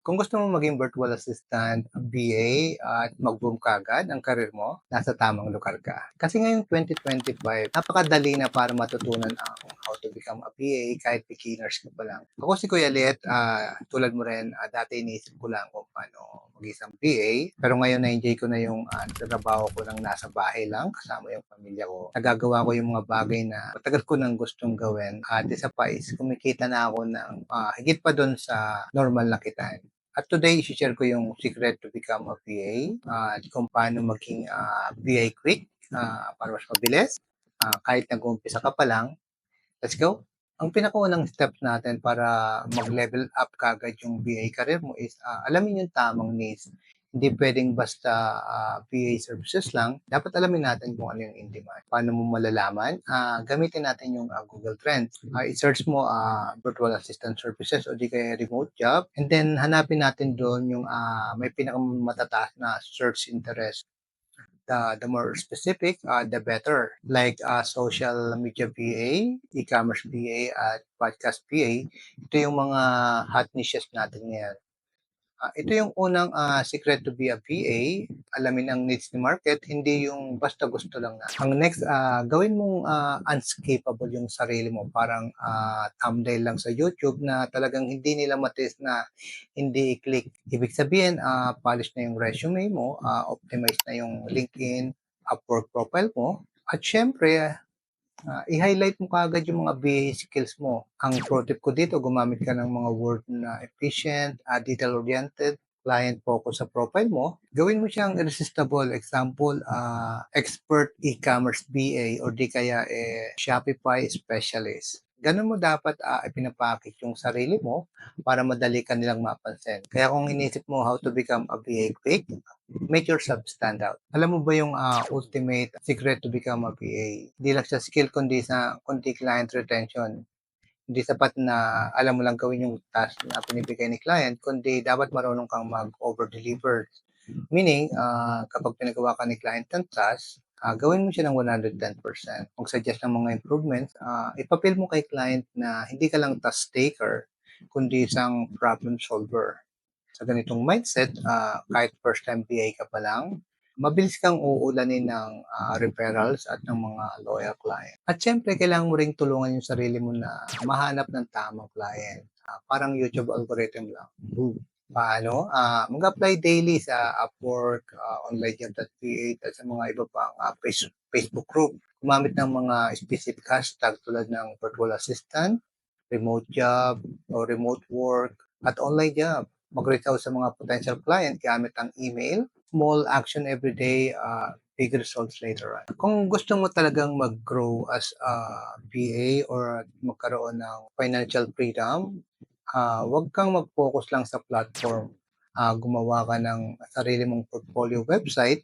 Kung gusto mo maging virtual assistant, VA at mag-boom kaagad ang karir mo, nasa tamang lugar ka. Kasi ngayong 2025, napakadali na para matutunan ang how to become a VA kahit beginners ka pa lang. Ako si Kuya Liet, tulad mo rin, dati iniisip ko lang kung paano mag-isang VA. Pero ngayon na-enjoy ko na yung trabaho ko ng nasa bahay lang kasama yung pamilya ko. Nagagawa ko yung mga bagay na matagal ko nang gustong gawin. At isa pa is kumikita na ako ng higit pa doon sa normal na kitaan. At today, i-share ko yung secret to become a VA at kung paano maging VA quick para mas mabilis. Kahit nag-uumpisa ka pa lang, let's go! Ang pinakaunang steps natin para mag-level up kagad yung VA career mo is alamin yung tamang needs. Hindi pwedeng basta VA services lang. Dapat alamin natin kung ano yung in demand. Paano mo malalaman? Gamitin natin yung Google Trends. I-search mo virtual assistant services o di kaya remote job. And then hanapin natin doon yung may pinakamatataas na search interest. The more specific, the better. Like social media VA, e-commerce VA, at podcast VA, ito yung mga hot niches natin ngayon. Ito yung unang secret to be a VA, alamin ang needs ni market, hindi yung basta gusto lang na. Ang next, gawin mong unscapable yung sarili mo, parang thumbnail lang sa YouTube na talagang hindi nila matis na hindi i-click. Ibig sabihin, polish na yung resume mo, optimize na yung LinkedIn, Upwork profile mo, at syempre, i-highlight mo kaagad yung mga VA skills mo. Ang pro tip ko dito, gumamit ka ng mga word na efficient, detail-oriented, client-focus sa profile mo. Gawin mo siyang irresistible. Example, expert e-commerce VA or di kaya Shopify specialist. Ganun mo dapat ipinapakit yung sarili mo para madali ka nilang mapansin. Kaya kung inisip mo how to become a VA quick, make yourself stand out. Alam mo ba yung ultimate secret to become a PA? Hindi lang sa skill kundi client retention. Hindi sapat na alam mo lang gawin yung task na pinibigay ni client, kundi dapat marunong kang mag-over-deliver. Meaning, kapag pinagawa ka ni client ng task, gawin mo siya ng 110%. Mag-suggest ng mga improvements, ipapil mo kay client na hindi ka lang task taker, kundi isang problem solver. Sa ganitong mindset, kahit first time PA ka pa lang, mabilis kang uulanin ng referrals at ng mga loyal client. At syempre, kailangan mo ring tulungan yung sarili mo na mahanap ng tamang client. Parang YouTube algorithm lang. Boom. Paano? Mag-apply daily sa Upwork, onlinejob.ph at sa mga iba pang Facebook group. Gumamit ng mga specific hashtag tulad ng virtual assistant, remote job, o remote work, at online job. Mag-reach out sa mga potential client gamit ang email. Small action every day, big results later on. Kung gusto mo talagang mag-grow as a PA or magkaroon ng financial freedom, wag kang mag-focus lang sa platform. Gumawa ka ng sarili mong portfolio website,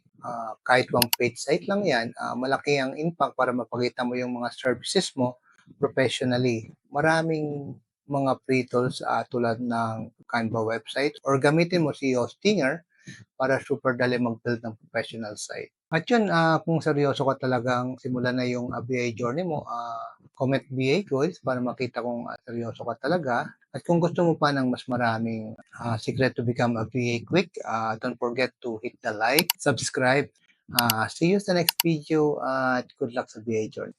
kahit one page site lang yan, malaki ang impact para mapakita mo yung mga services mo professionally. Maraming mga free tools tulad ng Canva website or gamitin mo si Hostinger para super dali mag-build ng professional site. At yun, kung seryoso ka talagang simulan na yung BA journey mo, comment BA goals para makita kung seryoso ka talaga. At kung gusto mo pa ng mas maraming secret to become a BA quick, don't forget to hit the like, subscribe. See you sa next video at good luck sa BA journey.